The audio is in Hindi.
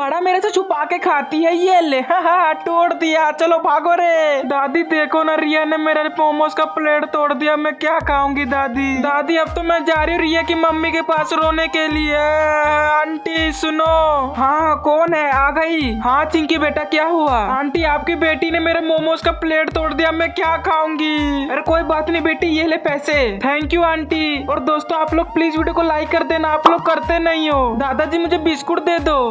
बड़ा मेरे से छुपा के खाती है, ये ले। हाँ तोड़ दिया, चलो भागो रे। दादी देखो ना, रिया ने मेरे मोमोज का प्लेट तोड़ दिया, मैं क्या खाऊंगी दादी। दादी अब तो मैं जा रही हूँ रिया की मम्मी के पास रोने के लिए। आंटी सुनो। हाँ कौन है, आ गई। हाँ चिंकी बेटा क्या हुआ। आंटी आपकी बेटी ने मेरे मोमोज का प्लेट तोड़ दिया, मैं क्या खाऊंगी। अरे कोई बात नहीं बेटी, ये ले पैसे। Thank you aunty. और दोस्तों आप लोग प्लीज वीडियो को लाइक कर देना, आप लोग करते नहीं हो। दादाजी मुझे बिस्कुट दे दो।